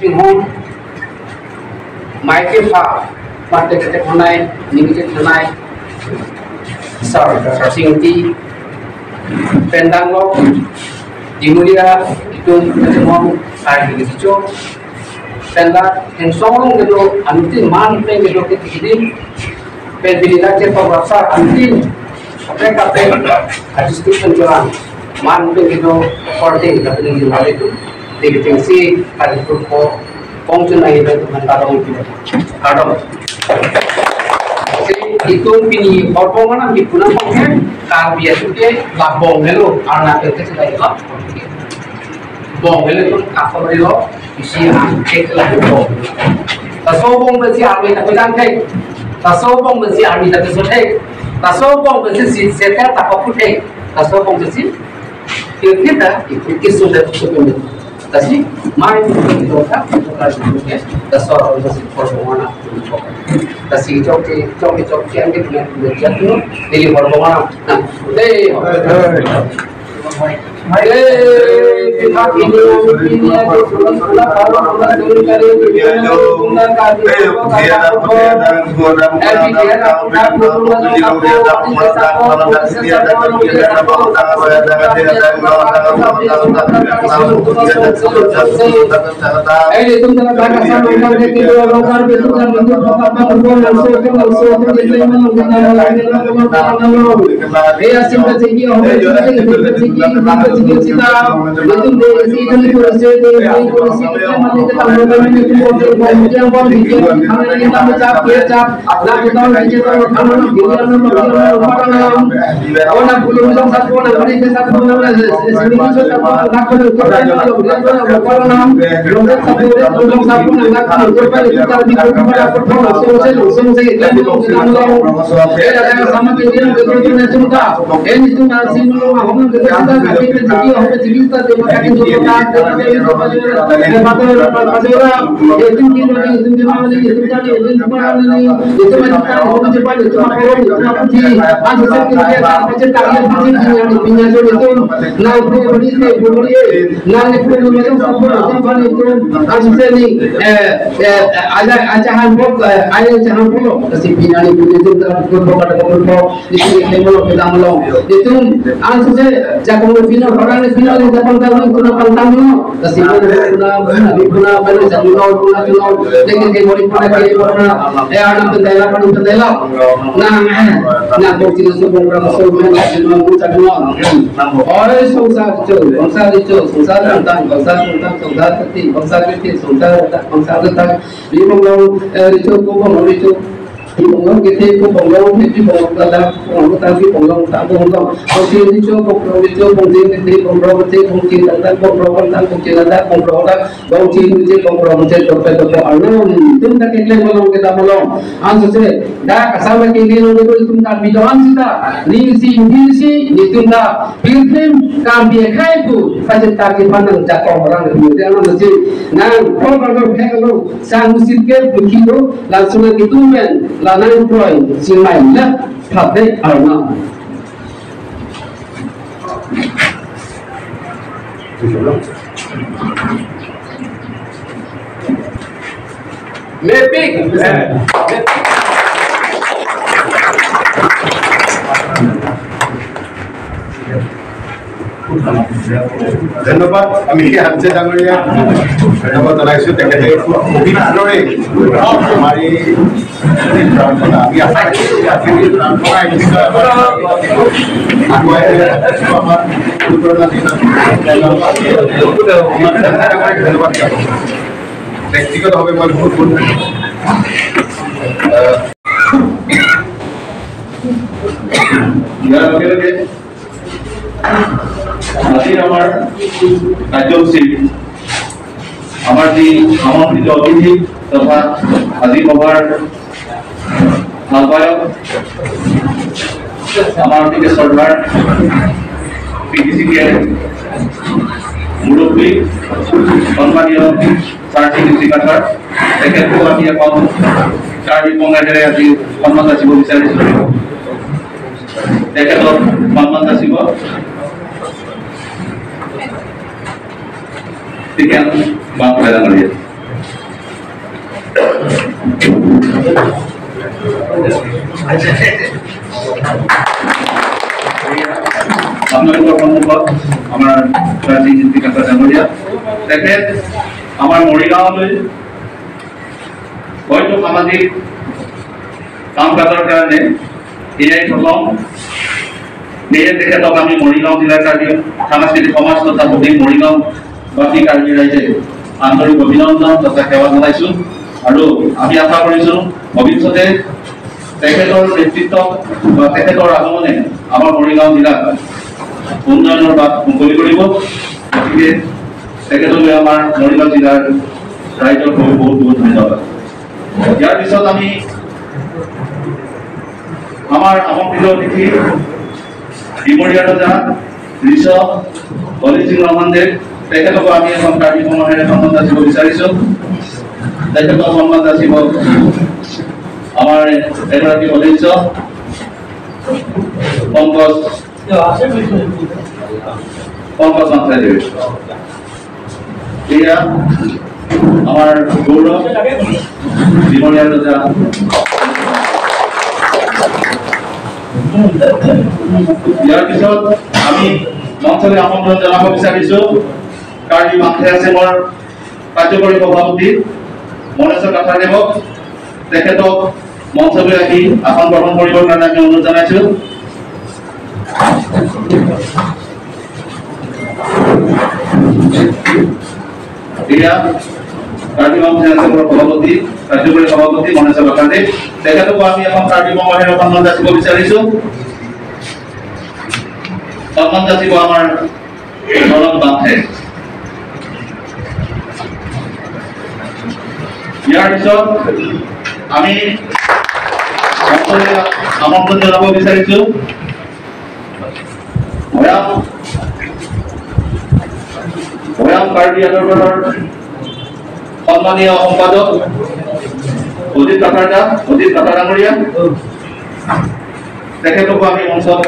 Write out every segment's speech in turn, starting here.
home Michael Ha Mate Kete Konai Ningite Tanai Sarsinti Pendanglo Dimulia itu ketemu hari gitu Penda yang song gitu anti man pe gitu kini pendirian kita berasa anti mereka pe artistik penjualan man pe gitu korting tapi di hari itu digetingsi hari itu kongsun lagi itu mentarong kadang itu pini orang di pulau Pongke kalau itu labong itu anak itu sudah itu bong itu apa itu isi angket lah itu tasobong mesti army tapi angket tasobong mesti army tapi sotek tasobong mesti setel tak putek tasobong mesti kita itu sudah cukup tapi main itu kan itu tasor mesti performa tapi coki yang kita lihat itu dari performa nah kita ini kita itu dari sini polisi kita mandi kita melakukan itu yang pun bikin kami kita mencap nah kita orang orang belum satu orang ini satu orang sini satu Bongong kita bongong itu bongong dalam bongong tadi bongong tak bongong. Kalau itu bongong itu bongong tentang alam itu tak kelihatan bongong kita bongong. Ansur dah kasar lagi ni orang itu tak bidoan kita. Nisi itu tak pilih kami kai tu pasal tak pandang jatuh orang itu. Jangan mesti nang kalau sang musik ke begitu langsung itu men. Lanan Troy, Simai, left, public or not. Maybe. ধন্যবাদ আমি হামজে ডাঙৰীয়া ধন্যবাদ জনাইছোঁ তেখেতে পবিত্ৰৰে আমাৰ এই প্ৰাৰ্থনা আমি আশা কৰিছোঁ প্ৰাৰ্থনা নিশ্চয় আগুৱাই আমাৰ অনুপ্ৰেৰণা ধন্যবাদ ব্যক্তিগতভাৱে মই বহুত ইয়াৰ লগে লগে আজিৰ আমাৰ কাৰ্যসূচী আমাৰ যি আমন্ত্ৰিত অতিথি তথা আজি সভাৰ আহ্বায়ক আমাৰ অতিকে শ্ৰদ্ধাৰ পিটিচিকে মুৰব্বী সন্মানীয় চাৰ্চি নীতিকাথাৰ তেখেতকো আমি এখন চাৰ্চি পংগাজেৰে আজি সন্মান যাচিব বিচাৰিছোঁ তেখেতক সন্মান যাচিব Sekian, Bang Perdana Menteri. আপোনালোকৰ সন্মুখত আমাৰ ৰাজ্যিক নীতিকান্তা ডাঙৰীয়া তেখেত আমাৰ মৰিগাঁৱলৈ হয়তো সামাজিক কাম কাজৰ কাৰণে এয়াই প্ৰথম সেয়ে তেখেতক আমি মৰিগাঁও জিলাৰ সাংস্কৃতিক সমাজ তথা গোটেই মৰিগাঁওবাসী কাৰ্বি ৰাইজে আন্তৰিক অভিনন্দন তথা সেৱা জনাইছোঁ আৰু আমি আশা কৰিছোঁ ভৱিষ্যতে তেখেতৰ নেতৃত্বত বা তেখেতৰ আগমনে আমাৰ মৰিগাঁও জিলাত উন্নয়নৰ বাট মুকলি কৰিব। গতিকে তেখেতলৈ আমাৰ মৰিগাঁও জিলাৰ ৰাইজৰ বহুত বহুত ধন্যবাদ। ইয়াৰ পিছত আমি আমাৰ আমন্ত্ৰিত অতিথি ডিমৰীয়া ৰজা ঋষভ হলি সিং ৰহমানদেৱ তেখেতকো আমি এখন কাৰ্বি সমাৰোহেৰে সন্মান যাচিব বিচাৰিছোঁ। তেখেতক সন্মান যাচিব আমাৰ এগৰাকী সদস্য পংকজ মাত্ৰাদেৱ। এয়া আমাৰ গৌৰৱ ডিমৰীয়া ৰজা। ইয়াৰ পিছত আমি মঞ্চলৈ আমন্ত্ৰণ জনাব বিচাৰিছোঁ কাৰ্বি মাংখে আছেমৰ কাৰ্যকৰী সভাপতি মনেশ্বৰ কাঠাৰদেৱক। তেখেতক মঞ্চলৈ আহি আসন গ্ৰহণ কৰিবৰ কাৰণে আমি অনুৰোধ জনাইছোঁ। এয়া কাৰ্বি মাংখে আছেমৰ সভাপতি কাৰ্যকৰী সভাপতি মনেশ্বৰ কাঠাৰদেৱ। তেখেতকো আমি এখন কাৰ্বি সমাৰোহেৰে সন্মান যাচিব বিচাৰিছোঁ। সন্মান যাচিব আমাৰ নৰদ বাংখে। ইয়াৰ পিছত আমি আমন্ত্ৰণ জনাব বিচাৰিছোঁ ভৈয়াম কাৰ্বি আন্দোলনৰ সন্মানীয় সম্পাদক অজিত কাটা ডাঙৰীয়া। তেখেতকো আমি মঞ্চত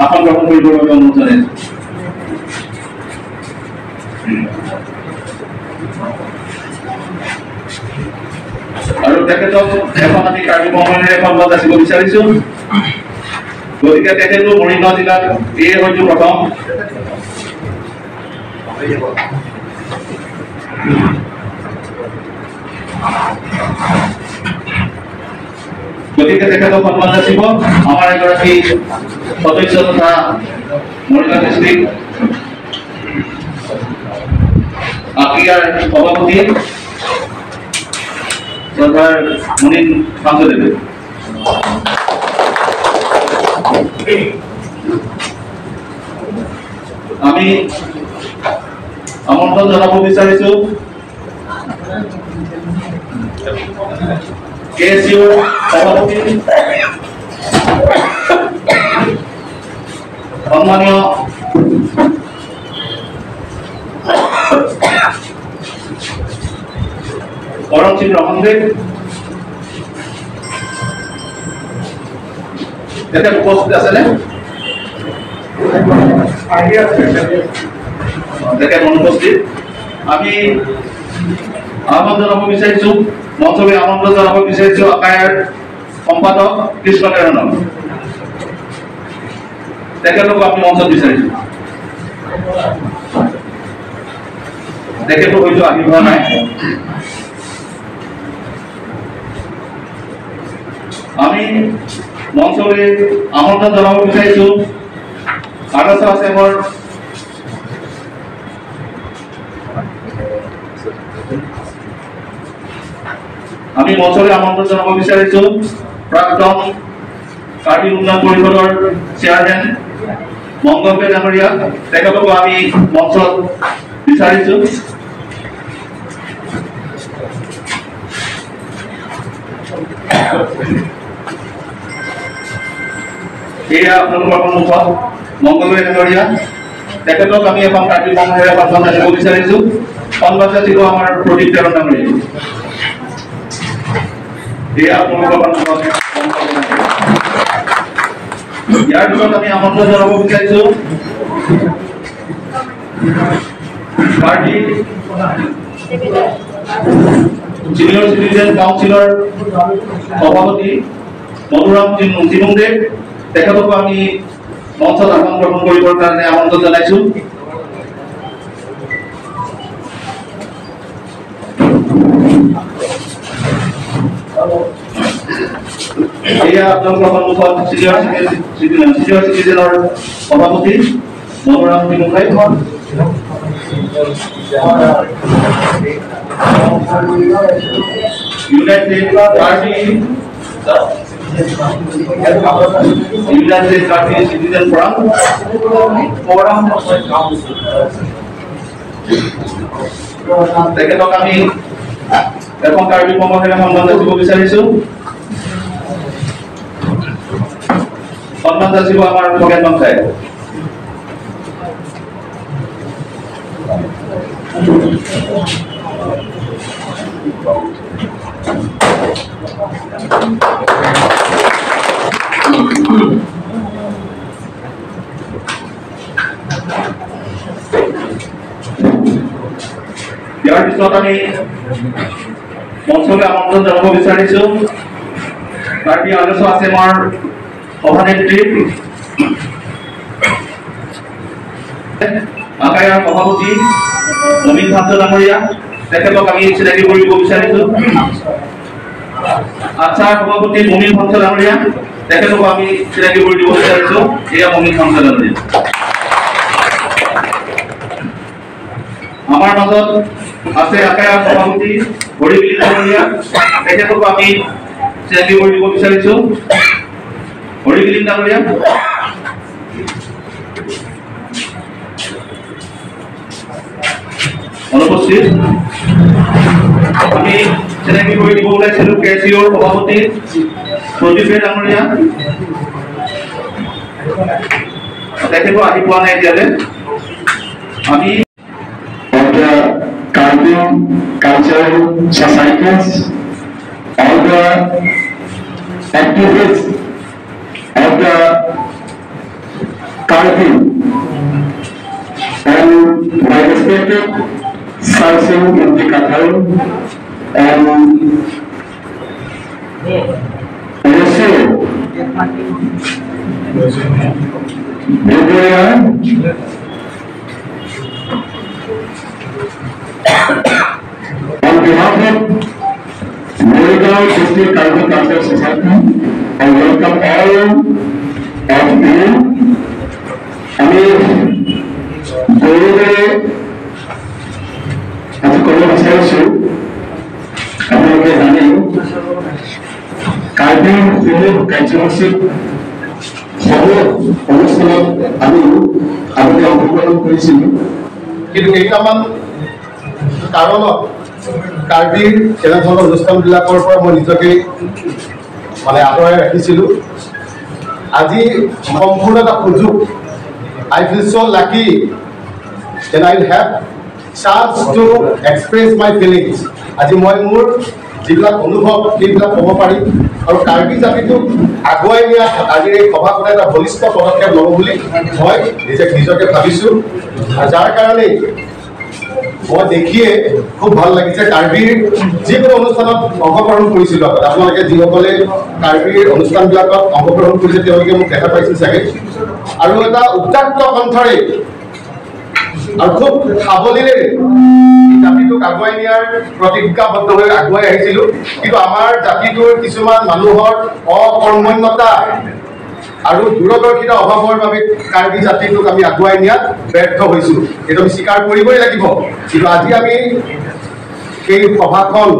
আসন গ্ৰহণ কৰিবৰ বাবে অনুৰোধ জনাইছোঁ। আৰু তেখেতক এখন আমি কাৰ্বি সমাৰোহেৰে সন্মান যাচিব বিচাৰিছোঁ। গতিকে তেখেতো মৰিগাঁও জিলাত এয়ে হয়তো প্ৰথম। গতিকে তেখেতক সন্মান যাচিব আমাৰ এগৰাকী সদস্য তথা মৰিগাঁও ডিষ্ট্ৰিক্ট আকিয়াৰ সভাপতি শ্ৰদ্ধাৰ মুনিন কাঞ্চদেৱে। আমি আমন্ত্ৰণ জনাব বিচাৰিছোঁ KSU সভাপতি সন্মানীয় কৰণ সিং ৰহমানদেৱ। তেখেত উপস্থিত আছেনে? তেখেত অনুপস্থিত। আমি আহ্বান জনাব বিচাৰিছোঁ মঞ্চলৈ আমন্ত্ৰণ জনাব বিচাৰিছোঁ আকায়াৰ সম্পাদক কৃষ্ণ কেৰণক। তেখেতকো আমি মঞ্চত বিচাৰিছোঁ। তেখেতো হয়তো আহি হোৱা নাই। আমি মঞ্চলৈ আমন্ত্ৰণ জনাব বিচাৰিছোঁ আদৰ্শ আছেমৰ আমি মঞ্চলৈ আমন্ত্ৰণ জনাব বিচাৰিছোঁ প্ৰাক্তন কাৰ্বি উন্নয়ন পৰিষদৰ চেয়াৰমেন মংগলপে ডাঙৰীয়া। তেখেতকো আমি মঞ্চত বিচাৰিছোঁ। এয়া আপোনালোকৰ সন্মুখত মংগলপে ডাঙৰীয়া। তেখেতক আমি এখন কাৰ্বি সমাৰোহেৰে সন্মান যাচিব বিচাৰিছোঁ। সন্মান যাচিব আমাৰ প্ৰদীপ তেৰণ ডাঙৰীয়া। এয়া আপোনালোকৰ সন্মুখত। ইয়াৰ পিছত আমি আমন্ত্ৰণ জনাব বিচাৰিছোঁ কাৰ্বি সিনিয়ৰ সিটিজেন কাউন্সিলৰ সভাপতি মধুৰাম চিমুংদে তেখেতকো আমি মঞ্চত আসন গ্ৰহণ কৰিবৰ কাৰণে আমন্ত্ৰণ জনাইছো। এয়া আপোনালোকৰ সন্মুখত সিনিয়ৰ সিটিজেনৰ সভাপতি Madhuram চিমুংদে। United Party Citizen Forum তেখেতক আমি এখন কাৰ্বি কৰ্মশালা সন্মান যাচিব বিচাৰিছো। সন্মান যাচিব আমাৰ খগেন মন্থাই। ইয়াৰ পিছত আমি মঞ্চলৈ আমন্ত্ৰণ জনাব বিচাৰিছো পাৰ্টি আদৰ্শ আছেমৰ সভানেত্ৰী আকায়াৰ সভাপতি মমিন ভাঞ্জ ডাঙৰীয়া তেখেতক আমি চিনাকি কৰিব বিচাৰিছো। আচাৰ সভাপতি মমিন ভাঞ্জ ডাঙৰীয়া তেখেতক আমি চিনাকি কৰিব বিচাৰিছো। এয়া মমিন ভাঞ্জ ডাঙৰীয়া। আমাৰ মাজত আছে আকায়াৰ সভাপতি হৰিবিল ডাঙৰীয়া তেখেতক আমি চিনাকি কৰিব বিচাৰিছো। হৰিবিল ডাঙৰীয়া। অনুপস্থিত। আমি চিনাকি কৰি দিব ওলাইছিলো কেচিঅ'ৰ সভাপতি প্ৰদীপ ডাঙৰীয়া তেখেতো আহি পোৱা নাই এতিয়ালৈ। আমি Caribbean cultural societies, all the activities of the Caribbean and my respected Sarsing Indikator and also Bulgaria. On behalf of Moregaon District Caribbean Cultural Society, I welcome all of you. আমি গৌৰৱে আজি ক'ব বিচাৰিছো আপোনালোকে জানে কাৰ্বি ফিল্ম কাৰ্যসূচীত সকলো অনুষ্ঠানত আমি আগতে অংশগ্ৰহণ কৰিছিলো, কিন্তু কেইটামান কাৰণত কাৰ্বিৰ এনেধৰণৰ অনুষ্ঠানবিলাকৰ পৰা মই নিজকে আঁতৰাই ৰাখিছিলোঁ। আজি সম্পূৰ্ণ এটা সুযোগ। I feel so lucky that I have chance to express my feelings. আজি মই মোৰ যিবিলাক অনুভৱ সেইবিলাক ক'ব পাৰিম আৰু কাৰ্বি জাতিটোক আগুৱাই নিয়াত আজিৰ এই সভাখনে এটা বলিষ্ঠ পদক্ষেপ ল'ব বুলি মই নিজকে ভাবিছোঁ। আৰু যাৰ কাৰণে মই দেখিয়ে খুব ভাল লাগিছে। কাৰ্বিৰ যিকোনো অনুষ্ঠানত অংশগ্ৰহণ কৰিছিলোঁ, আপোনালোকে যিসকলে কাৰ্বিৰ অনুষ্ঠানবিলাকত অংশগ্ৰহণ কৰিছে তেওঁলোকে মোক দেখা পাইছিল চাগে। আৰু এটা উত্তাক্ত কণ্ঠৰে আৰু খুব সাৱলীৰে জাতিটোক আগুৱাই নিয়াৰ প্ৰতিজ্ঞাবদ্ধ হৈ আগুৱাই আহিছিলোঁ। কিন্তু আমাৰ জাতিটোৰ কিছুমান মানুহৰ অকৰ্মণ্যতা আৰু দূৰদৰ্শিতা অভাৱৰ বাবে কাৰ্বি জাতিটোক আমি আগুৱাই নিয়াত ব্যৰ্থ হৈছোঁ। এইটো আমি স্বীকাৰ কৰিবই লাগিব। কিন্তু আজি আমি সেই সভাখন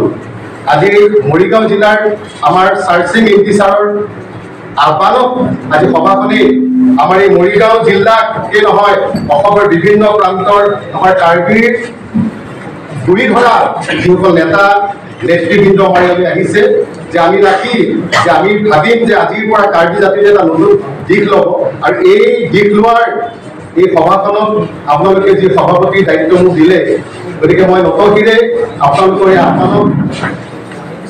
আজি মৰিগাঁও জিলাৰ আমাৰ চাৰ্চিং এমপি ছাৰৰ আহ্বানত আজি সভাখনেই আমাৰ এই মৰিগাঁও জিলাকেই নহয় অসমৰ বিভিন্ন প্ৰান্তৰ আমাৰ কাৰ্বিৰ গুৰি ধৰা যিসকল নেতা নেতৃবৃন্দ আমাৰ ইয়ালৈ আহিছে, যে আমি ৰাখি যে আমি ভাবিম যে আজিৰ পৰা কাৰ্বি জাতিৰ এটা নতুন দিশ ল'ব। আৰু এই দিশ লোৱাৰ এই সভাখনত আপোনালোকে যি সভাপতিৰ দায়িত্ব মোক দিলে, গতিকে মই নতশিৰে আপোনালোকৰ এই আহ্বানক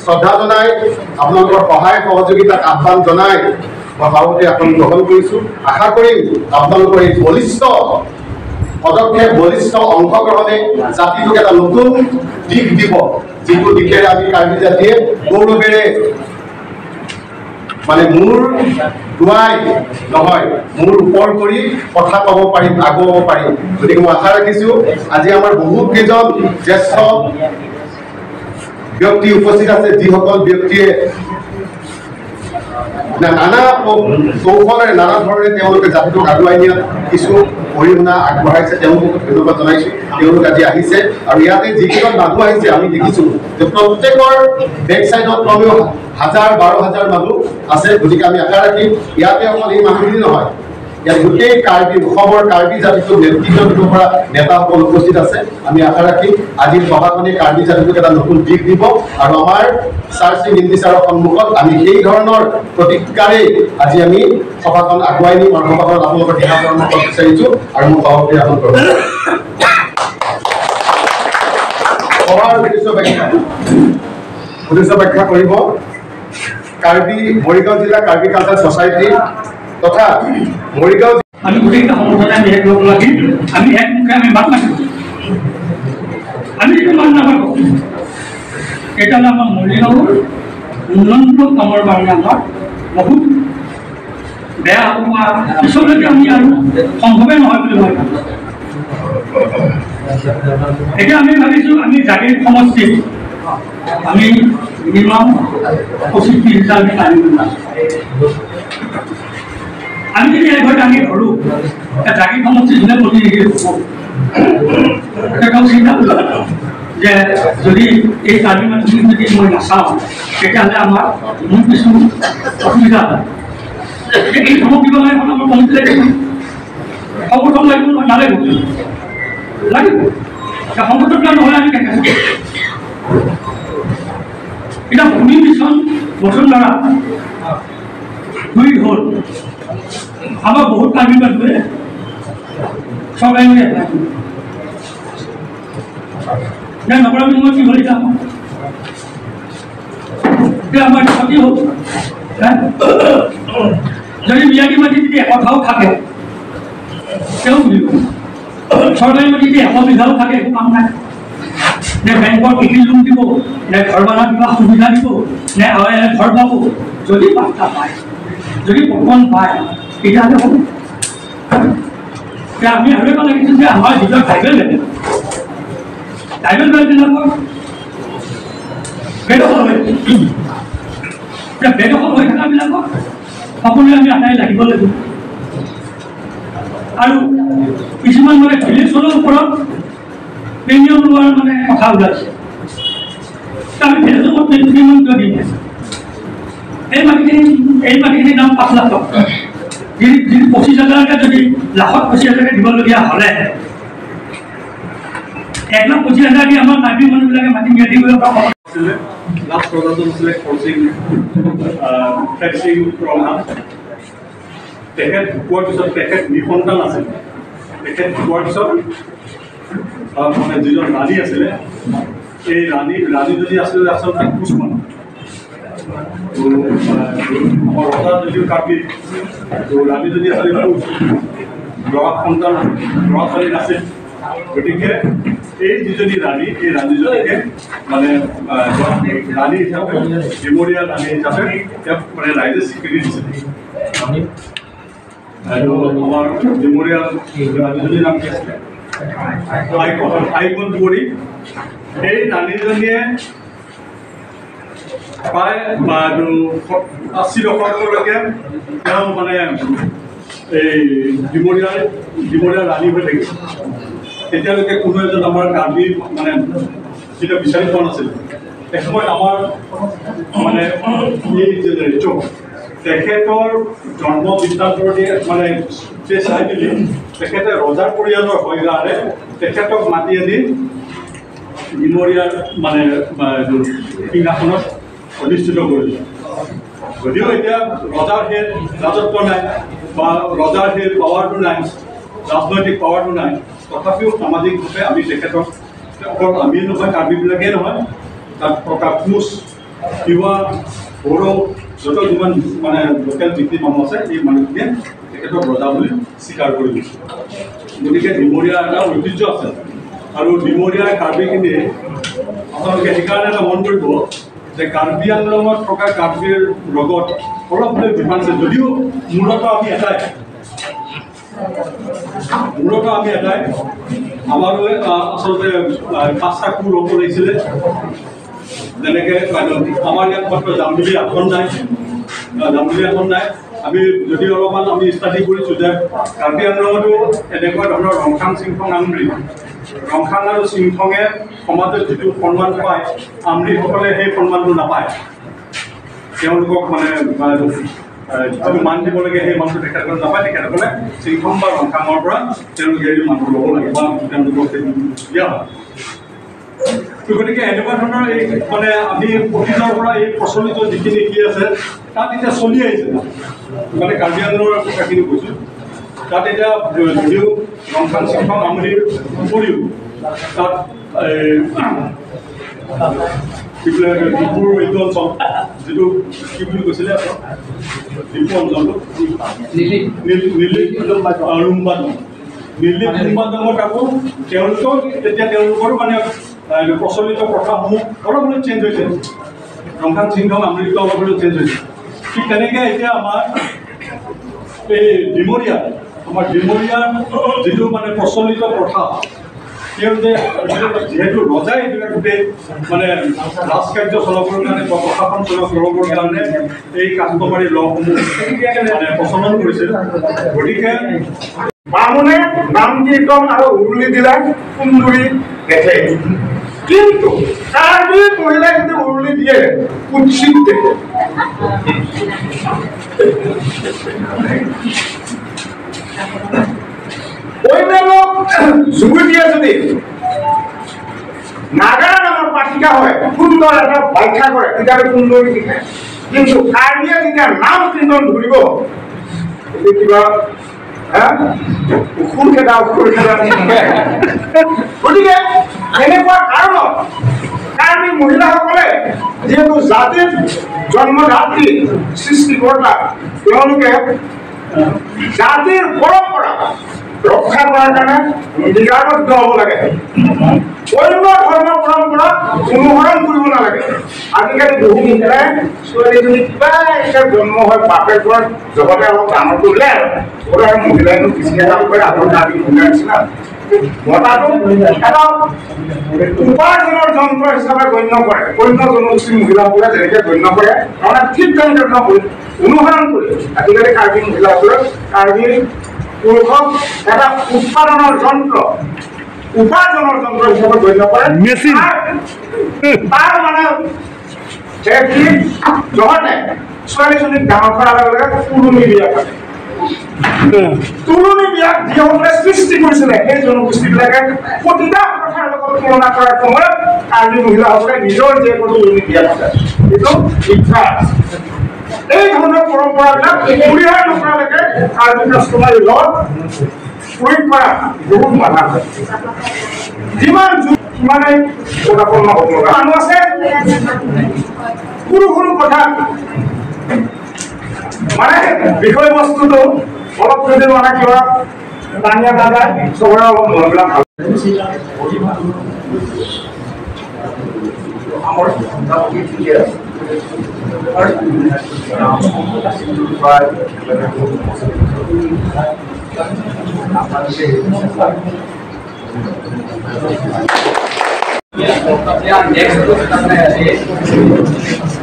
শ্ৰদ্ধা জনাই আপোনালোকৰ সহায় সহযোগিতাক আহ্বান জনাই মই সভাপতি আসন গ্ৰহণ কৰিছোঁ। আশা কৰিম আপোনালোকৰ এই বলিষ্ঠ পদক্ষেপ বলিষ্ঠ অংশগ্ৰহণে জাতিটোক এটা নতুন দিশ দিব, যিটো দিশেৰে আমি কাৰ্বি জাতিয়ে গৌৰৱেৰে মানে মোৰ দুৱাই নহয় মোৰ ওপৰ কৰি কথা ক'ব পাৰিম, আগুৱাব পাৰিম। গতিকে মই আশা ৰাখিছোঁ আজি আমাৰ বহুত কেইজন জ্যেষ্ঠ ব্যক্তি উপস্থিত আছে, যিসকল ব্যক্তিয়ে নানা কৌশলেৰে নানা ধৰণে তেওঁলোকে জাতিটোক আগুৱাই নিয়াত কিছু অৰিহণা আগবঢ়াইছে, তেওঁলোকক ধন্যবাদ জনাইছোঁ। তেওঁলোক আজি আহিছে আৰু ইয়াতে যিকেইজন মানুহ আহিছে আমি দেখিছোঁ যে প্ৰত্যেকৰ বেক চাইডত কমেও 1000-12,000 মানুহ আছে। গতিকে আমি আশা ৰাখিম ইয়াতে অকল এই মানুহখিনি নহয়, ইয়াত গোটেই কাৰ্বি অসমৰ কাৰ্বি জাতিটোৰ নেতৃত্ব দিব পৰা নেতাসকল উপস্থিত আছে। আমি আশা ৰাখিম আজিৰ সভাখনে কাৰ্বি জাতিটোক এটা নতুন দিশ দিব আৰু আমাৰ ছাৰ শ্ৰী ইন্দি ছাৰৰ সন্মুখত আমি সেই ধৰণৰ প্ৰতিজ্ঞাৰে আজি আমি সভাখন আগুৱাই নিম আৰু সভাখনত আপোনালোকৰ দিহা পৰামৰ্শ বিচাৰিছোঁ আৰু মোৰ সভাপতি আহ্বান কৰোঁ। সভাৰ উদ্দেশ্য ব্যাখ্যা কৰিব কাৰ্বি মৰিগাঁও জিলা কাৰ্বি কালচাৰ ছ'চাইটি তথা মৰিগাঁও আমি গোটেইকেইটা সংগঠনে আমি এক লগ লাগি আমি একমুখে আমি মাত মাতিব। আমি যিটো মাত নামাতো এটা হ'ল আমাৰ মৰিগাঁৱৰ উন্নত কামৰ কাৰণে আমাৰ বহুত বেয়া হ'ব, পিছলৈকে আমি আৰু সম্ভৱে নহয় বুলি মই ভাবোঁ। এতিয়া আমি ভাবিছোঁ আমি জাগিৰ সমষ্টিত আমি মিনিমাম 25-30 আমি আনিব আমি যদি এঘৰত আমি ধৰোঁ জাগিৰ সমষ্টি যোনে প্ৰতিনিধি হ'ব তেওঁ চিন্তা কৰিব যে যদি এই কাৰ্বি মানুহখিনি যদি মই নাচাওঁ তেতিয়াহ'লে আমাৰ মোৰ কিছু অসুবিধা হয়। এই ধমক দিব লাগে আমাৰ কমিটি লাগিব, সংগঠন লাগিব নালাগিব, লাগিব সংগঠনটা নহ'লে আমি কেনেকৈ এটা ভূমি মিছন বসুন্ধৰা 2 হ'ল আমাৰ বহুত কাৰ্বি মানুহে চৰকাৰী নকৰা বুলি মই কি কৰি যাম, এতিয়া আমাৰ ক্ষতি হ'ল। যদি মিয়াদী মাটি যদি 100 থাকে তেওঁ বুলিব, চৰকাৰী মাটি যদি 100 বিঘাও থাকে একো কাম নাই। নে বেংকৰ কৃষি লোন দিব, নে ঘৰ বনাৰ কিবা সুবিধা দিব, নে ঘৰ পাব, যদি বাৰ্তা পায়, যদি পতন পায় তেতিয়াহ'লে হ'ব। এতিয়া আমি আৰু এটা লাগিছোঁ যে আমাৰ যিবিলাক ট্ৰাইবেল বেল্টবিলাকৰ বেদখল হৈ বেদখল হৈ থকাবিলাকক সকলোৱে আমি আটাই লাগিব লাগিব। আৰু কিছুমান মানে ভিলেজৰ ওপৰত প্ৰিমিয়াম লোৱাৰ মানে কথা ওলাইছে, আমি ভিলেজত প্ৰিমিয়াম কিয় দিম? এই মাটিখিনিৰ দাম 5 লাখ টকা, যদি 25,000কে যদি লাখত 25,000কে দিবলগীয়া হ'লে 1,25,000 দি আমাৰ কাৰ্বি মানুহবিলাকে মাটি ম্যাদি কৰিব পৰা লাষ্ট প্ৰগ্ৰামটো হৈছিলে ফৰ্চিং ফেক্সিং প্ৰগ্ৰাম। তেখেত ঢুকোৱাৰ পিছত তেখেত নিসন্তান আছিল। তেখেত ঢুকোৱাৰ পিছত মানে যিজন ৰাণী আছিলে এই ৰাণীজনী আছিলে আচলতে কোচ মানুহ। আমাৰ ৰজা যদিও কাৰ্বি, ৰাণীজনী আছিলে কোচ, ল'ৰা সন্তান ল'ৰা ছোৱালী নাছিল। গতিকে এই যিজনী ৰাণী, এই ৰাণীজনীকে মানে ৰাণী হিচাপে মেমৰিয়েল ৰাণী হিচাপে তেওঁক মানে ৰাইজে স্বীকৃতি দিছিল। আৰু আমাৰ মেমৰিয়েল ৰাণীজনীৰ নাম কি আছিলে? আইকন কুঁৱৰী। এই ৰাণীজনীয়ে প্ৰায় 80 দশকলৈকে তেওঁ মানে এই ডিমৰীয়াৰ ৰাণী হৈ থাকিছিল। তেতিয়ালৈকে কোনো এজন আমাৰ কাৰ্বি মানে যিটো বিচাৰি পোৱা নাছিল। এসময়ত আমাৰ মানে এই যে তেখেতৰ জন্ম বৃত্তান্তৰ মানে চাই মেলি তেখেতে ৰজাৰ পৰিয়ালৰ হৈ কাৰণে তেখেতক মাতি আনি ডিমৰীয়াৰ মানে সিংহাসনত অধিষ্ঠিত কৰিলে। যদিও এতিয়া ৰজাৰ সেই ৰাজত্ব নাই বা ৰজাৰ সেই পাৱাৰটো নাই, ৰাজনৈতিক পাৱাৰটো নাই, তথাপিও সামাজিকভাৱে আমি তেখেতক অকল আমি নহয়, কাৰ্বিবিলাকেই নহয়, তাত থকা কোচ, তিৱা, বড়ো, যত যিমান মানে লোকেল যিখিনি মানুহ আছে এই মানুহখিনিয়ে তেখেতক ৰজা বুলি স্বীকাৰ কৰি দিছে। গতিকে ডিমৰীয়া এটা ঐতিহ্য আছে আৰু ডিমৰীয়া কাৰ্বিখিনিয়ে আপোনালোকে সেইকাৰণে এটা মন কৰিব যে কাৰ্বি আংলঙত থকা কাৰ্বিৰ লগত অলপ ডিফাৰেঞ্চ আছে, যদিও মূলতঃ আমি এটাই আমাৰো আচলতে 5টা কুল হ'ব লাগিছিলে। যেনেকৈ আমাৰ ইয়াত মাত্ৰ জামবিলি আসন নাই। আমি যদি অলপমান আমি ষ্টাডি কৰিছোঁ যে কাৰ্বি আংলঙতো এনেকুৱা ধৰণৰ ৰংখাং চিংখং আমৰি, ৰংখাং আৰু চিংখঙে সমাজত যিটো সন্মান পায় আমৰিসকলে সেই সন্মানটো নাপায়। তেওঁলোকক মানে যিটো মান দিব লাগে সেই মানটো তেখেতসকলে নাপায়। তেখেতসকলে চিংখং বা ৰংখাঙৰ পৰা তেওঁলোকে এই মানটো ল'ব লাগে বা তেওঁলোকক দিয়া হয়। গতিকে এনেকুৱা ধৰণৰ এই মানে আমি অতীতৰ পৰা এই প্ৰচলিত যিখিনি কি আছে তাত এতিয়া চলি আহিছে। মানে কাৰ্বি আংলঙৰ কথাখিনি কৈছোঁ, তাত এতিয়া যদিও ৰংখাং চিংখং আমৰিৰ উপৰিও তাত ডিপুৰ এইটো অঞ্চল যিটো কি বুলি কৈছিলে ডিপু অঞ্চলটো নীলি কুম্বাদঙত আকৌ তেওঁলোকেও তেতিয়া তেওঁলোকৰো মানে প্ৰচলিত প্ৰথাসমূহ অলপ অলপ চেঞ্জ হৈছে। ৰংখাং চিংখং আমৰিতো অলপ অলপ চেঞ্জ হৈছে। ঠিক তেনেকৈ এতিয়া আমাৰ এই ডিমৰীয়াৰ যিটো মানে প্ৰচলিত প্ৰথা, তেওঁ যে যিহেতু ৰজাই এইবিলাক গোটেই মানে ৰাজকাৰ্য চলাবৰ কাৰণে বা প্ৰশাসন চলাবৰ কাৰণে এই কাষ্টমাৰী লসমূহ মানে প্ৰচলন কৰিছিল। গতিকে বামুণে নাম কীৰ্তন আৰু উৰুলি দিলে কুন্দুৰি গেঠে, কিন্তু কাৰ্বি মহিলাই যদি উৰুলি দিয়ে কুৎসিত দেখে। অন্যান্য যুৱতীয়ে যদি নাগা নামৰ পাঠিকা হয় সুন্দৰ এটা ব্যাখ্যা কৰে তেতিয়াহ'লে কুন্দুৰি দিছে, কিন্তু কাৰ্বিয়ে যেতিয়া নাম কীৰ্তন ধৰিব কিবা গতিকে এনেকুৱা কাৰণত কাৰ্বি মহিলাসকলে যিহেতু জাতিৰ জন্মদাত্ৰী সৃষ্টিকৰ্তা, তেওঁলোকে জাতিৰ পৰম্পৰা ৰক্ষা কৰাৰ কাৰণে নিৰাবদ্ধ হ'ব লাগে। অন্য ধৰ্মৰ পৰম্পৰা অনুসৰণ কৰিব নালাগে। আজিকালি বহু মহিলাই ছোৱালীজনী কিবা এতিয়া জন্ম হয় বাপেৰ ঘৰত জগতে অলপ ডাঙৰ কৰিলে আৰু মহিলাইনো কিছুমান কাম কৰে আগৰ দাবী মহিলাৰ নিচিনা মতাটো এটা উপাৰ্জনৰ যন্ত্ৰ হিচাপে গণ্য কৰে। অন্য জনগোষ্ঠীৰ মহিলাসকলে যেনেকে গণ্য কৰে তাৰমানে ঠিক তেনেকে অনুসৰণ কৰি আজিকালি কাৰ্বি মহিলাসকলে কাৰ্বি পুৰুষক এটা উৎপাদনৰ যন্ত্ৰ উপাৰ্জনৰ যন্ত্ৰ হিচাপে গণ্য কৰে। তাৰ মানে জহতে ছোৱালীজনীক ডাঙৰ কৰাৰ লগে লগে তুলনি বিয়া পাতে। তুলনি বিয়াক যিসকলে সৃষ্টি কৰিছিলে সেই জনগোষ্ঠীবিলাকে প্ৰতিটা কথাৰ লগত তুলনা কৰাৰ সময়ত কাৰ্বি মহিলাসকলে নিজৰ জীয়েকৰ তুলনি বিয়া পাতে। এইটো শিক্ষা। এই ধৰণৰ পৰম্পৰাবিলাক পৰিহাৰ নকৰালৈকে কাৰ্বি কাষ্টমাৰী ল প্ৰয়োগ কৰা বহুত বাধা হয়। যিমান সিমানেই প্ৰদাপন্ন হ'ব লগা মানুহ আছে। সৰু সৰু কথা মানে বিষয়বস্তুটো অলপ যদি মানে কিবা ডাঙিয়া দাদা চবৰে অলপ মনবিলাক ভাল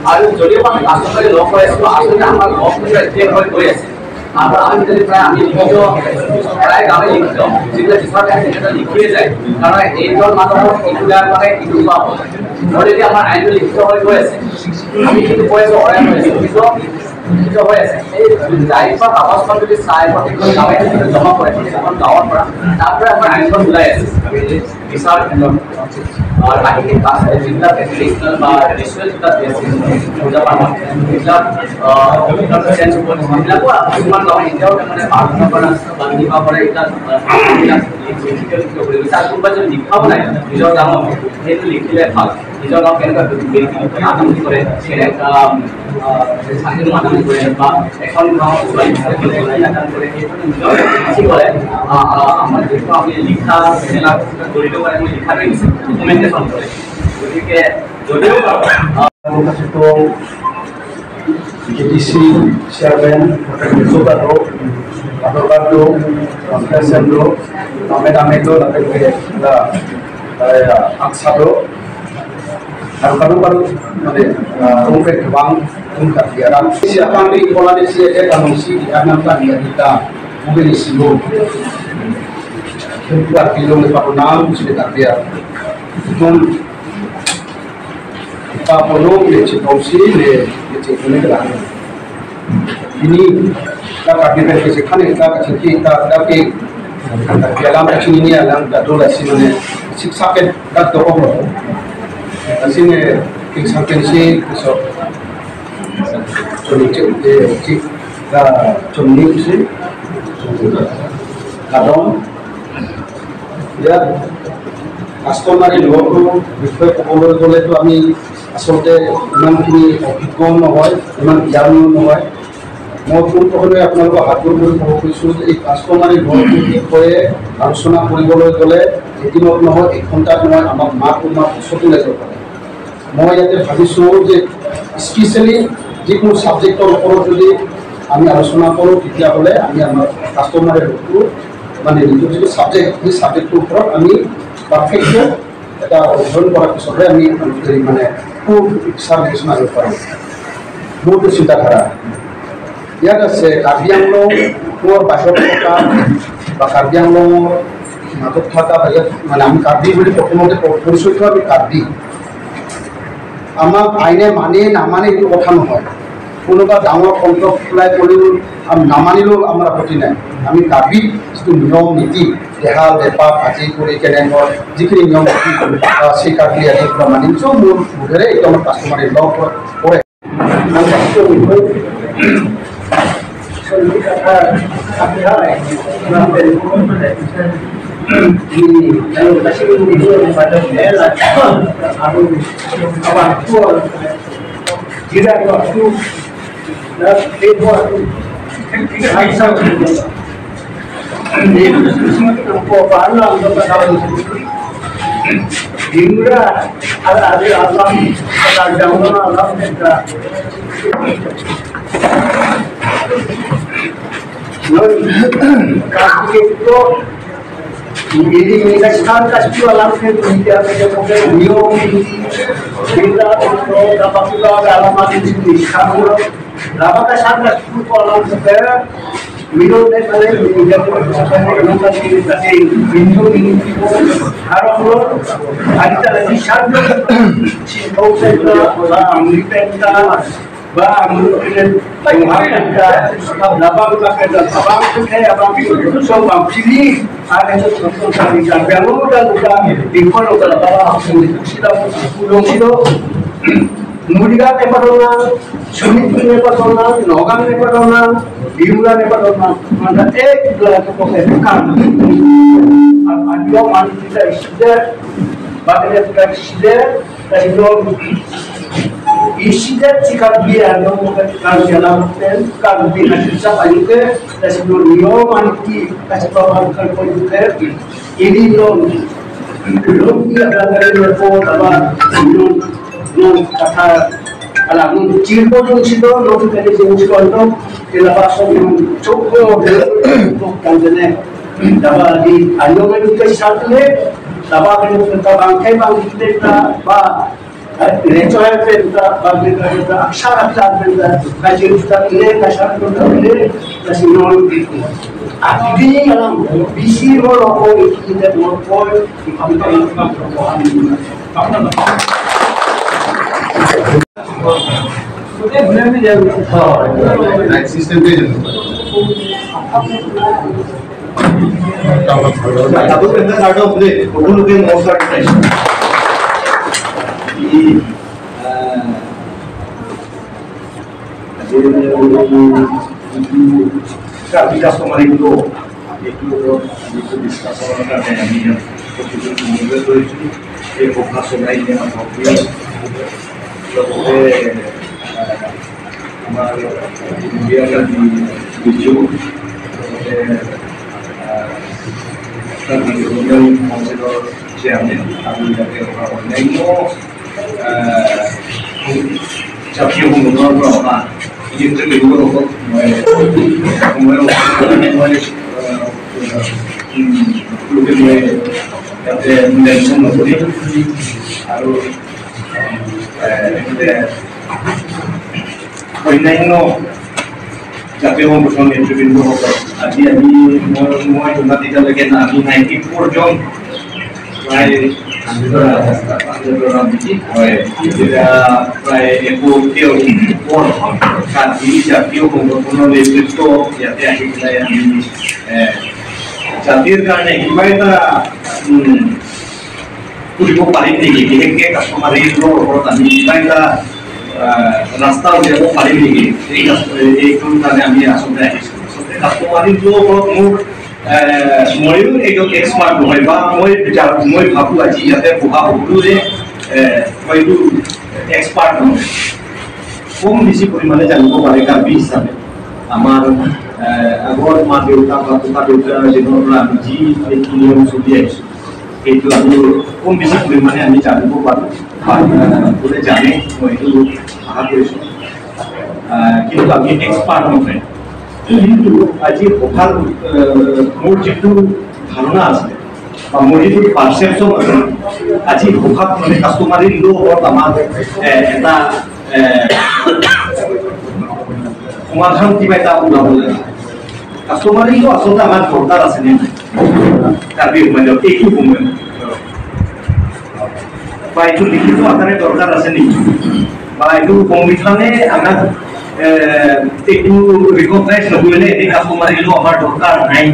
আৰু যদিও আমি কাষ্টমাৰী লগ হৈ আছো আচলতে আমাৰ লগবোৰ হৈ আছে। আজিকালি প্ৰায় আমি লিখিত প্ৰায় গাঁৱে লিখিত যিবিলাক বিচাৰে তেখেতে লিখিয়ে যায়, কাৰণ এইজন মানুহৰ এইবিলাক মানে ইটো পোৱা হয়। অলৰেডি আমাৰ আইনটো লিখিত হৈ গৈ আছে, আমি কিন্তু কৈ আছো অৰাই হৈ আছো লিখিত হৈ আছে। এই জাৰিফৰ কাগজখন যদি চাই প্ৰতিখন গাঁৱে জমা কৰে প্ৰতিখন গাঁৱৰ পৰা তাৰ পৰা আমাৰ আইনখন ওলাই আছে বিচাৰ কেন্দ্ৰ और बाकी के पास जितना ट्रेडिशनल বা ৰিচুয়াল যেটা আছে পূজা পাঠ এইবিলাক চেঞ্জ কৰি এইবিলাকো কিছুমান গাঁৱত এতিয়াও মানে প্ৰাৰ্থনা কৰা বা নিভা কৰে এটা কোনোবা যদি লিখাব নাই নিজৰ গাঁৱত সেইটো লিখিলে ভাল। নিজৰ গাঁৱত কেনেকুৱা আনন্দ কৰে স্থানীয় মানুহে কৰে বা এখন গাঁৱত কৰে আমাৰ যিহেতু আমি লিখা মেলা জড়িত কৰে আমি লিখাটো ডকুমেণ্টেশ্যন কৰে গতিকে যদিও GDC chairman Sobato Adobato Sendro Amedamego la Aksado Baru-baru mana rumput bang ungkap dia. Siapa ni pola ni siapa kanusi anak tadi kita mungkin siapa. Kita pilih lepas enam sudah dia. Pun kita perlu leceh ini kelah. Ini kita kajian kesekan kita kajian kita tapi dalam kajian ini dalam dua sini siksakan kat doa. Asing exampensi so cik cumni sih kadang ya customer logo বিষয় ক'বলৈ গ'লে তো আমি আসলতে ইমানখিনি অভিজ্ঞ নহয় ইমান জ্ঞান নহয় মই কোনসকলে আপোনালোকক হাতত লৈ ক'ব খুজিছোঁ যে এই কাষ্টমাৰী ঘৰটোৰ বিষয়ে আলোচনা কৰিবলৈ গ'লে এদিনত নহয় 1 ঘণ্টাত নহয় আমাক মাহ পিছতো লাগিব পাৰে মই ইয়াতে ভাবিছোঁ যে স্পেচিয়েলি যিকোনো ছাবজেক্টৰ ওপৰত যদি আমি আলোচনা কৰোঁ তেতিয়াহ'লে আমি আমাৰ কাষ্টমাৰী ঘৰটো মানে নিজৰ যিটো ছাবজেক্ট সেই ছাবজেক্টটোৰ ওপৰত আমি পাৰফেক্ট এটা অধ্যয়ন কৰাৰ পিছতহে আমি মানে খুব ইচ্ছাৰ নিচিনা হৈ পাৰিম মোৰটো চিন্তাধাৰা ইয়াত আছে কাৰ্বি আংলঙৰ বাহিৰত থকা বা কাৰ্বি আংলঙৰ মাজত থকা বাহিৰত মানে আমি কাৰ্বি বুলি প্ৰথমতে পৰিচয়টো আমি কাৰ্বি আমাক আইনে মানে নামানে এইটো কথা নহয় কোনোবা ডাঙৰ কণ্ট্ৰল এপ্লাই কৰিও আমি নামানিলেও আমাৰ আপত্তি নাই আমি কাৰ্বি যিটো নিয়ম নীতি দেহাল বেপাৰ ভাজি কৰি কেনেধৰ যিখিনি নিয়ম নীতি সেই কাৰ্বি আদি পৰা মানি চব মোৰ মুখেৰে এইটো আমাৰ কাষ্টমাৰে লগ কৰে kalau kasih video pada Mela aku waktu tidak waktu dan itu Aisyah itu semua kita paham untuk tahu hingga ada Allah pada zaman Allah kita kasih itu ini kita sekarang kasih alam kita kita pakai niom kita untuk dapat juga alamat ini kamu dapat kesana itu alam kita minum dan kalian juga minum kasih kasih minum ini harus ada lagi satu si kau saya Amerika bang kita dapat pakai abang tu kayak abang itu semua pilih ada sesuatu yang diambil dan bukan dikontrol oleh bawah sudah pulang itu Mudiga nepatona Sumit nepatona Nogan nepatona Diura nepatona mana dua tu pakai bukan ada mana kita istirahat bagian kita istirahat dari dua Isidat jika dia kalau jalan kalau dia bisa ajuke dari dunia manti kasih tahu kalau juga ini non dia dari report apa non kata alam cirko itu situ non dari jenis konto kita pasang cukup untuk kantornya dapat di anjungan itu satu ni dapat kita bangkai kita bah Rencana kita bagi kita aksara kita kajian kita ini kasar kita ini kasih nol itu. Ini dalam visi moloko itu kita moloko di kampung sudah benar ni dia. Next system dia. Tapi kita ada boleh, boleh kita mau start. Kami customer itu discuss orang dengan dia. Kemudian itu operasionalnya apa? Lalu আমাৰ বিয়াৰ দুৰ্যোগ কাউন্সিলৰ chairman আৰু ইয়াতে অন্যান্য জাতীয় সংগঠনৰ পৰা অহা বিশেষকৈ লোকসকল লোকে মই ইয়াতে নিৰ্দেশন নকৰি আৰু অন্যান্য জাতীয় সংগঠন নেতৃবৃন্দসকল আজি আমি মই জনাত এতিয়ালৈকে আমি 94 জন প্ৰায় হয় প্ৰায় 130 জাতীয় সংগঠনৰ নেতৃত্ব ইয়াতে আহি পেলাই আমি জাতিৰ কাৰণে কিবা এটা কৰিব পাৰিম নেকি বিশেষকৈ কাষ্টমাৰীৰ ওপৰত আমি কিবা এটা ৰাস্তা উলিয়াব পাৰিম নেকি এইটোৰ কাৰণে আমি আচলতে আহিছোঁ আচলতে কাষ্টমাৰীটোৰ ওপৰত মোৰ ময়ো এইটো এক্সপাৰ্ট নহয় বা মই ভাবোঁ আজি ইয়াতে বহা সকলোৰে হয়তো এক্সপাৰ্ট নহয় কম বেছি পৰিমাণে জানিব পাৰে কাৰ্বি হিচাপে আমাৰ আগৰ মা দেউতা বা ককা দেউতাৰ দিনৰ পৰা আমি যি নীতি নিয়ম চলি আহিছোঁ সেইটো আমি কম বেছি পৰিমাণে আমি জানিব পাৰোঁ বোলে জানে মই এইটো আশা কৰিছোঁ কিন্তু আমি এক্সপাৰ্ট নহয় কিন্তু আজি সভাৰ মোৰ যিটো ধাৰণা আছে বা মোৰ যিটো পাৰ্চেপশ্যন আছে আজি সভাত মানে কাষ্টমাৰীৰ ওপৰত আমাৰ এটা সমাধান কিবা এটা ওলাব লাগে কাষ্টমাৰীটো আচলতে আমাৰ দৰকাৰ আছে নে কাৰ্বি সমাজত এইটো সময়ত বা এইটো লিখিত আকাৰে দৰকাৰ আছে নেকি বা এইটো সংবিধানে আমাক এইটো ৰিকগনাইজ নকৰিলে এই কাষ্টমাৰীটো আমাৰ দৰকাৰ নাই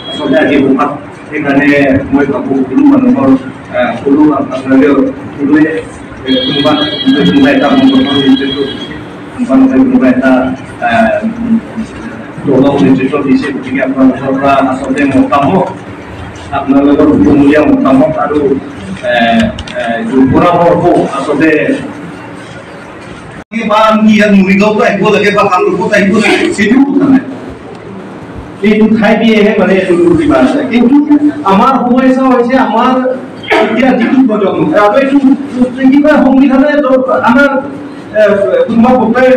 আচলতে আজি সভাত সেইকাৰণে মই ভাবোঁ সকলো মানুহৰ সকলো আপোনালোকে সকলোৱে কোনোবা এটা সংগঠনৰ নেতৃত্ব কোনোবা এটা দলৰ নেতৃত্ব দিছে গতিকে আপোনালোকৰ পৰা আচলতে মতামত আপোনালোকৰ বহুমূলীয়া মতামত আৰু পৰামৰ্শ আচলতে বা আমি ইয়াত মৰিগাঁৱতো আহিব লাগে বা কামৰূপত আহিব লাগে সেইটো কথা নাই এইটো ঠাই দিয়েহে মানে এইটো কিবা আছে কিন্তু আমাৰ সমস্যা হৈছে আমাৰ এতিয়া যিটো প্ৰজন্ম আৰু এইটো কিবা সংবিধানে আমাৰ কোনোবা বক্তাই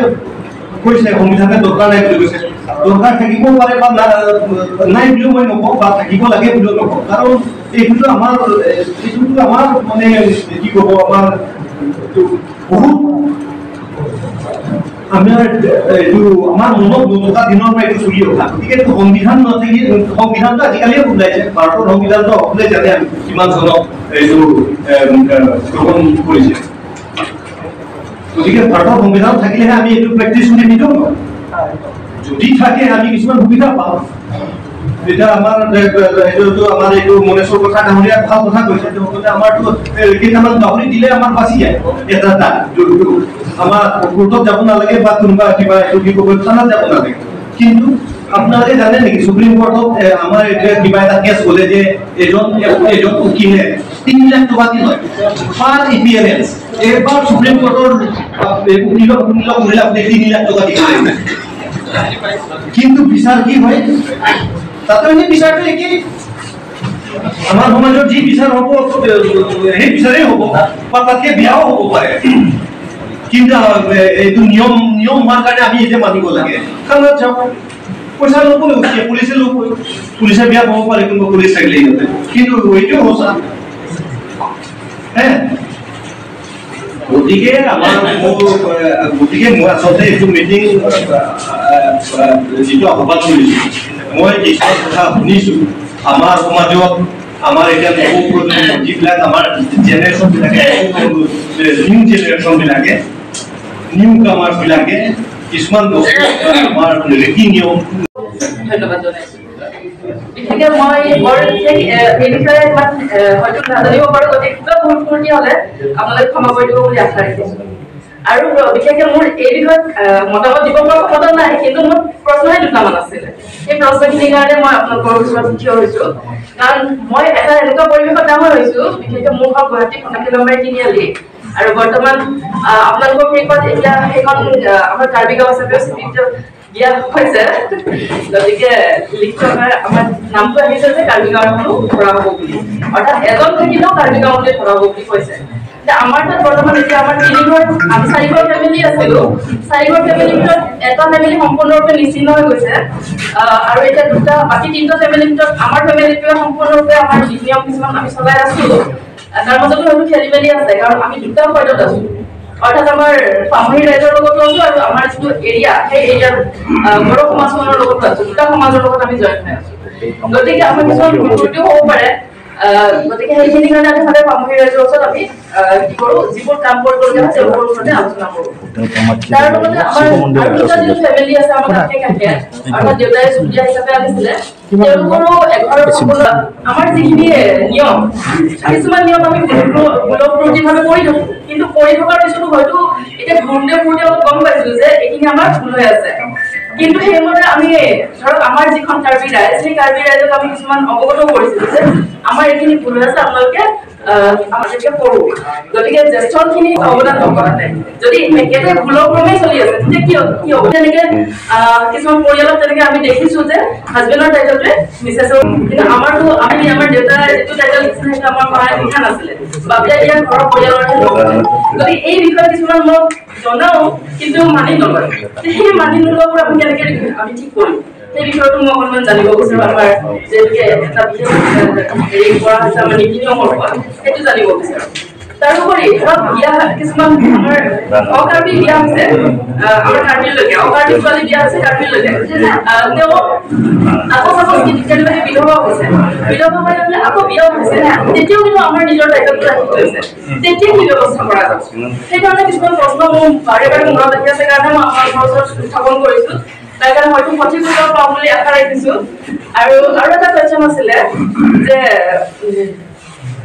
কৈছে সংবিধানে দৰকাৰ নাই বুলি কৈছে দৰকাৰ থাকিব পাৰে বা নাই বুলিও মই নকওঁ বা থাকিব লাগে বুলিও নকওঁ কাৰণ এইটোতো আমাৰ মানে কি ক'ব আমাৰ বহুত আমাৰ এইটো আমাৰ মনত নথকা দিনৰ পৰা এইটো চলি অহা গতিকে এইটো সংবিধান নাথাকি সংবিধানটো আজিকালিয়ে ওলাইছে ভাৰতৰ সংবিধানটো সকলোৱে জানে কিমান জনক এইটো গ্ৰহণ কৰিছে গতিকে ভাৰতৰ সংবিধান থাকিলেহে আমি এইটো প্ৰেক্টিচ কৰি নিদিওঁ যদি থাকে আমি কিছুমান সুবিধা পাওঁ এতিয়া আমাৰ এইটো মনেশ্বৰ কথা ডাঙৰীয়া ভাল কথা কৈছে আমাৰতো কেইটামান গাহৰি দিলে আমাৰ বাচি যায় এটা আমাৰ কোৰ্টত যাব নালাগে বা কোনোবা কিবা এইটো কি ক'ব থানাত যাব নালাগে কিন্তু আপোনালোকে জানে নেকি সুপ্ৰিম কোৰ্টত আমাৰ এতিয়া কিবা এটা কেছ গ'লে যে এজন উকিলে 3 লাখ টকা দি লয় পাৰ এপিয়াৰেঞ্চ এবাৰ সুপ্ৰিম কোৰ্টৰ উকিলক মহিলা 3 লাখ টকা দি লয় কিন্তু বিচাৰ কি হয় তাতে বিচাৰটো একেই আমাৰ সমাজত যি বিচাৰ হ'ব সেই বিচাৰেই হ'ব বা তাতকৈ বেয়াও হ'ব পাৰে কিন্তু এইটো নিয়ম হোৱাৰ কাৰণে আমি এতিয়া মানিব লাগে কাৰণ যাওক পইচা ল'বই পুলিচে ল'বই পুলিচে বেয়া পাব পাৰে কোনোবা পুলিচ থাকিলে ইহঁতে কিন্তু এইটোও সঁচা গতিকে মই আচলতে এইটো মিটিং যিটো আহ্বান কৰিছোঁ মই কিছুমান কথা শুনিছোঁ আমাৰ সমাজত আমাৰ এতিয়া নৱপ্ৰজন্ম যিবিলাক আমাৰ জেনেৰেশ্যনবিলাকে নিউ জেনেৰেশ্যনবিলাকে নিউ কামাৰ্ছবিলাকে কিছুমান বস্তু আমাৰ ৰীতি নিয়ম ধন্যবাদ জনাইছোঁ বিশেষকৈ মই বৰ বিশেষ এই বিষয়ে ইমান হয়তো নাজানিব পাৰোঁ গতিকে কিবা ভুল ত্ৰুটি হ'লে আপোনালোকে ক্ষমা কৰি দিব বুলি আশা ৰাখিছোঁ আৰু বিশেষকৈ মোৰ এই বিষয়ত মতামত দিব পৰা ক্ষমতা নাই কিন্তু মোৰ প্ৰশ্নই দুটামান আছিলে সেই প্ৰশ্নখিনিৰ কাৰণে মই আপোনালোকৰ ওচৰত থিয় হৈছোঁ কাৰণ মই এটা এনেকুৱা পৰিৱেশত ডাঙৰ হৈছোঁ বিশেষকৈ মোৰ ঘৰ গুৱাহাটী খনাকিলম্বাৰী তিনিআলি আৰু বৰ্তমান আপোনালোকৰ কৃপাত এতিয়া সেইখন আমাৰ কাৰ্বি গাঁও হিচাপে দিয়া হৈছে গতিকে লিখনৰ আমাৰ নামটো আহিছে যে কাৰ্বি গাঁৱতো ধৰা হ'ব বুলি অৰ্থাৎ এজন থাকিলেও কাৰ্বি গাঁৱতে ধৰা হ'ব বুলি কৈছে আমাৰ তাত বৰ্তমান এতিয়া আমাৰ তিনিঘৰ আমি চাৰিঘৰ ফেমিলি আছিলো চাৰিঘৰ ফেমিলিৰ ভিতৰত এটা ফেমিলি সম্পূৰ্ণৰূপে নিশ্চিন্ন হৈ গৈছে আৰু এতিয়া দুটা বাকী তিনিটা ফেমিলিৰ ভিতৰত আমাৰ ফেমিলিটোৱে সম্পূৰ্ণৰূপে আমাৰ নিয়ম কিছুমান আমি চলাই আছো তাৰ মাজতো হয়তো খেলি মেলি আছে কাৰণ আমি দুটা পইণ্টত আছো অৰ্থাৎ আমাৰ পামহি ৰাইজৰ লগতো আছো আৰু আমাৰ যিটো এৰিয়া সেই এৰিয়াৰ বড়ো সমাজখনৰ লগতো আছো দুটা সমাজৰ লগত আমি জইন হৈ আছো গতিকে আমাৰ কিছুমান ভুলত্ৰুটিও হ'ব পাৰে গতিকে সেইখিনি কাৰণে আমি সদায় পামহি ৰাইজৰ ওচৰত আমি কি কৰোঁ যিবোৰ কাম কৰিবলগীয়া হয় তেওঁলোকৰ ওচৰতে আলোচনা কৰোঁ তাৰ লগতে আমাৰ আৰু দুটা যিটো ফেমিলি আছে আমাৰ কাষে কাষে অৰ্থাৎ দেউতাই চুতীয়া হিচাপে আহিছিলে তেওঁলোকৰো এঘৰৰ সকলো আমাৰ যিখিনি নিয়ম কিছুমান নিয়ম আমি ভুলত্ৰুটিভাৱে কৰি থাকোঁ কিন্তু কৰি থকাৰ পিছতো হয়তো এতিয়া ঘূৰ্ণে ফুৰ্ণে অলপ গম পাইছো যে এইখিনি আমাৰ ভুল হৈ আছে কিন্তু সেইমতে আমি ধৰক আমাৰ যিখন কাৰ্বি ৰাইজ সেই কাৰ্বি ৰাইজক আমি কিছুমান অৱগত কৰিছিলো যে আমাৰ এইখিনি ভুল হৈ আছে আপোনালোকে আমাদেৰকে কৰব গতিকে জ্যেষ্ঠখিনি অবদান নকৰাতে যদি একেবাৰে ভুলৰ ক্ৰমে চলি আছে তেতিয়া কি হ'ব তেনেকে কিছুমান পৰিয়ালত তেনেকে আমি দেখিছো যে হাজবেণ্ডৰ টাইটেলটোৱে মিছেছৰ কিন্তু আমাৰ দেউতাৰ যিটো টাইটেল দিছিলে সেইটো আমাৰ মায়ে লিখা নাছিলে বাপে ইয়াৰ ঘৰৰ পৰিয়ালৰ যদি এই বিষয়ে কিছুমান মোক জনাও কিন্তু মানি নলয় সেই মানি নোলোৱাবোৰ আমি কেনেকে আমি ঠিক কৰিম সেই বিষয়টো মই অকণমান জানিব বিচাৰোঁ আমাৰ যেনেকে এটা বিশেষ হেৰি কৰা হৈছে আমাৰ নীতি নিয়মৰ পৰা সেইটো জানিব বিচাৰোঁ তাৰোপৰি ধৰক বিয়া কিছুমান আমাৰ অকাৰ্বি বিয়া হৈছে আমাৰ কাৰ্বিলৈকে অকাৰ্বি ছোৱালী বিয়া হৈছে কাৰ্বিলৈকে তেওঁ আকৌ চাপ'জ কেনেবাকৈ বিধৱা হৈছে বিধৱা হৈ পেলাই আকৌ বিয়াও হৈছে তেতিয়াও কিন্তু আমাৰ নিজৰ দায়িত্বটো ৰাখি থৈছে তেতিয়া কি ব্যৱস্থা কৰা যাব সেইকাৰণে কিছুমান প্ৰশ্ন মোৰ বাৰে বাৰে মনত আহি আছে কাৰণে মই আমাৰ ঘৰৰ ওচৰত উত্থাপন কৰিছোঁ তাৰ কাৰণে হয়তো সঠিক উত্তৰ পাম বুলি আশা ৰাখিছোঁ আৰু এটা কুৱেশ্যন আছিলে যে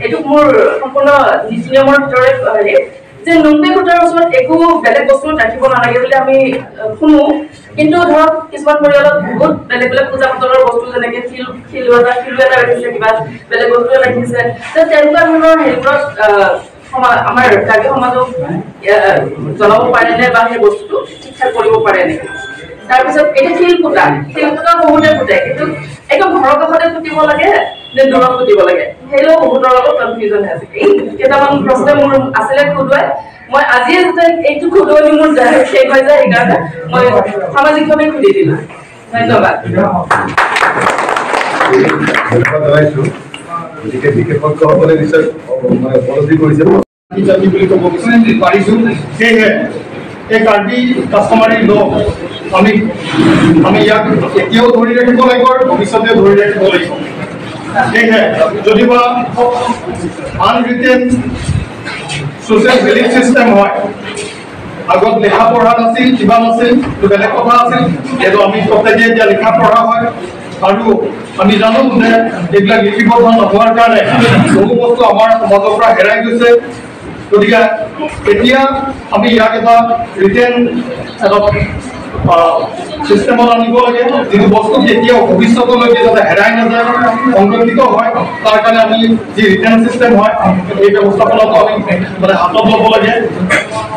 এইটো মোৰ সম্পূৰ্ণ নীতি নিয়মৰ ভিতৰে হেৰি যে নুনবে সূতাৰ ওচৰত একো বেলেগ বস্তু ৰাখিব নালাগে বুলি আমি শুনো কিন্তু ধৰক কিছুমান পৰিয়ালত বহুত বেলেগ বেলেগ পূজা পাতলৰ বস্তু যেনেকে শিল এটা ৰাখিছে কিবা বেলেগ বস্তু ৰাখিছে তেনেকুৱা ধৰণৰ হেৰিবোৰত আমাৰ কাৰ্বি সমাজক জনাব পাৰেনে বা সেই বস্তুটো ঠিক ঠাক কৰিব পাৰে নেকি তাৰপিছত এতিয়া শিলপুতা বহুতে ফুটে কিন্তু একদম ঘৰৰ কাষতে ফুটিব লাগে নে দূৰত ফুটিব লাগে সেইটোও বহুতৰ লগত কনফিউজন হৈ আছে এই কেইটামান প্ৰশ্ন মোৰ আছিলে খুদুৱাই মই আজিয়ে যাতে এইটো খুদুৱনি মোৰ শেষ হৈ যায় সেইকাৰণে মই সামাজিকভাৱে খুলি দিলোঁ ধন্যবাদ গতিকে বিশেষজ্ঞসকলে নিশ্চয় উপলব্ধি কৰিছে জাতি বুলি ক'ব পাৰিছোঁ সেয়েহে এই কাৰ্বি কাষ্টমাৰী ল আমি ইয়াক এতিয়াও ধৰি ৰাখিব লাগিব আৰু ভৱিষ্যতেও ধৰি ৰাখিব লাগিব সেয়েহে যদিবা আনৰিটেন ছ'চিয়েল বিলিফ চিষ্টেম হয় আগত লিখা পঢ়া নাছিল কিবা নাছিল বেলেগ কথা আছিল যিহেতু আমি প্ৰত্যেকে এতিয়া লিখা পঢ়া হয় আৰু আমি জানো যে এইবিলাক লিপিবদ্ধ নোহোৱাৰ কাৰণে বহু বস্তু আমাৰ সমাজৰ পৰা হেৰাই গৈছে গতিকে এতিয়া আমি ইয়াক এটা ৰিটেন চিষ্টেমত আনিব লাগে যিটো বস্তু কেতিয়াও ভৱিষ্যতলৈকে যাতে হেৰাই নাযায় সংৰক্ষিত হয় তাৰ কাৰণে আমি যি ৰিটেন চিষ্টেম হয় এই ব্যৱস্থাপনাটো আমি মানে হাতত ল'ব লাগে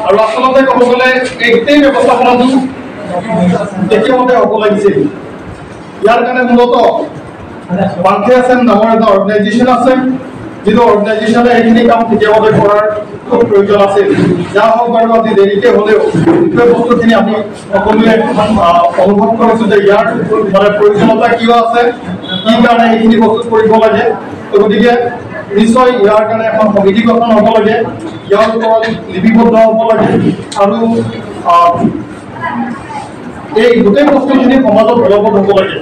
আৰু আচলতে ক'ব গ'লে এই গোটেই ব্যৱস্থাপনাটো কেতিয়ামতে হ'ব লাগিছিল ইয়াৰ কাৰণে মূলতঃ বাংকে আছেন নামৰ এটা অৰ্গেনাইজেশ্যন আছে যিটো অৰ্গেনাইজেশ্যনে এইখিনি কাম কেতিয়ামতে কৰাৰ খুব প্ৰয়োজন আছিল যাৰ হওক বাৰু আজি দেৰিকৈ হ'লেও সেই বস্তুখিনি আমি সকলোৱে অনুভৱ কৰিছোঁ যে ইয়াৰ মানে প্ৰয়োজনীয়তা কিয় আছে কি কাৰণে এইখিনি বস্তু কৰিব লাগে গতিকে নিশ্চয় ইয়াৰ কাৰণে এখন সমিতি গঠন হ'ব লাগে ইয়াৰ ওপৰত লিপিবদ্ধ হ'ব লাগে আৰু এই গোটেই বস্তুখিনি সমাজত বলবৎ হ'ব লাগে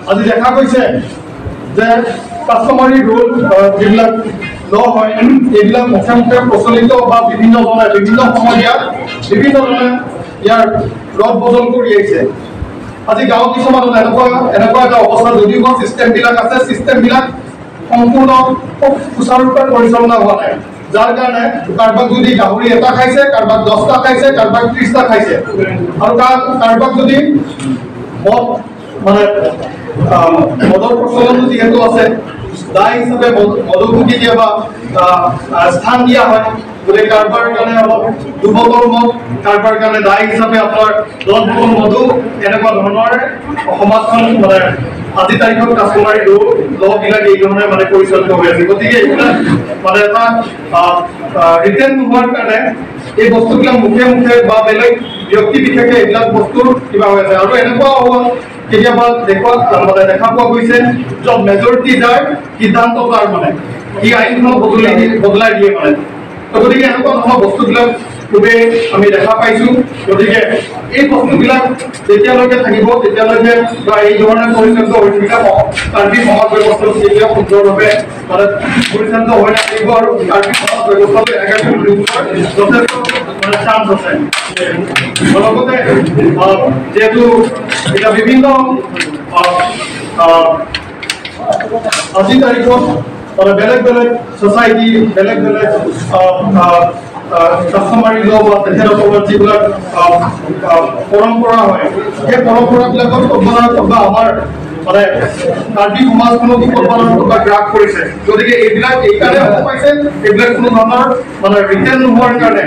আজি দেখা গৈছে যে কাষ্টমাৰী ৰুল যিবিলাক ল হয় এইবিলাক মুখে মুখে প্ৰচলিত বা বিভিন্নজনে বিভিন্ন সময়ত বিভিন্নজনে ইয়াৰ ৰদ বদল কৰি আহিছে আজি গাঁও কিছুমানত এনেকুৱা এটা অৱস্থা যদিও বা ছিষ্টেমবিলাক আছে ছিষ্টেমবিলাক সম্পূৰ্ণ খুব সুচাৰুৰূপে পৰিচালনা হোৱা নাই যাৰ কাৰণে কাৰোবাক যদি গাহৰি এটা খাইছে কাৰোবাক 10টা খাইছে কাৰোবাক 30টা খাইছে আৰু কাৰোবাক যদি মদ মানে মদৰ প্ৰচলন যিহেতু আছে দায় হিচাপে মদকো কেতিয়াবা স্থান দিয়া হয় গতিকে কাৰোবাৰ কাৰণে অলপ দুবটল মদ, কাৰোবাৰ কাৰণে দায় হিচাপে আপোনাৰ 10 বটল মধু, এনেকুৱা ধৰণৰ সমাজখন মানে আজি তাৰিখত কাষ্টমাৰী লবিলাক এই ধৰণে মানে পৰিচালিত হৈ আছে। গতিকে এইবিলাক মানে এটা ৰিটেন নোহোৱাৰ কাৰণে এই বস্তুবিলাক মুখে মুখে বা বেলেগ ব্যক্তি বিশেষে এইবিলাক বস্তুৰ কিবা হৈ আছে। আৰু এনেকুৱা কেতিয়াবা দেখা পোৱা গৈছে য'ত মেজৰিটি যায় সিদ্ধান্ত তাৰ মানে ই আইনখনক বদলাই দিয়ে মানে। গতিকে এনেকুৱা ধৰণৰ বস্তুবিলাক খুবেই আমি দেখা পাইছো। গতিকে এই বস্তুবিলাক যেতিয়ালৈকে থাকিব তেতিয়ালৈকে বা এই ধৰণে পৰিচালিত হৈ থাকিলে কাৰ্বি সমাজ ব্যৱস্থাটো কেতিয়াও সুন্দৰভাৱে মানে পৰিচালিত হৈ নাথাকিব আৰু কাৰ্বি সমাজ ব্যৱস্থাটো একেবাৰে যথেষ্ট মানে চান্স আছে। লগতে যিহেতু এতিয়া বিভিন্ন আজিৰ তাৰিখত মানে বেলেগ বেলেগ ছ'চাইটি, বেলেগ বেলেগ কাষ্টমাৰী ল বা তেখেতসকলৰ যিবিলাক পৰম্পৰা হয়, সেই পৰম্পৰাবিলাকত ক'বা আমাৰ মানে কাৰ্বি সমাজখনক ক'বা গ্ৰাস কৰিছে। গতিকে এইবিলাক এইকাৰণে হ'ব পাইছে, এইবিলাক কোনো ধৰণৰ মানে ৰিটেন নোহোৱাৰ কাৰণে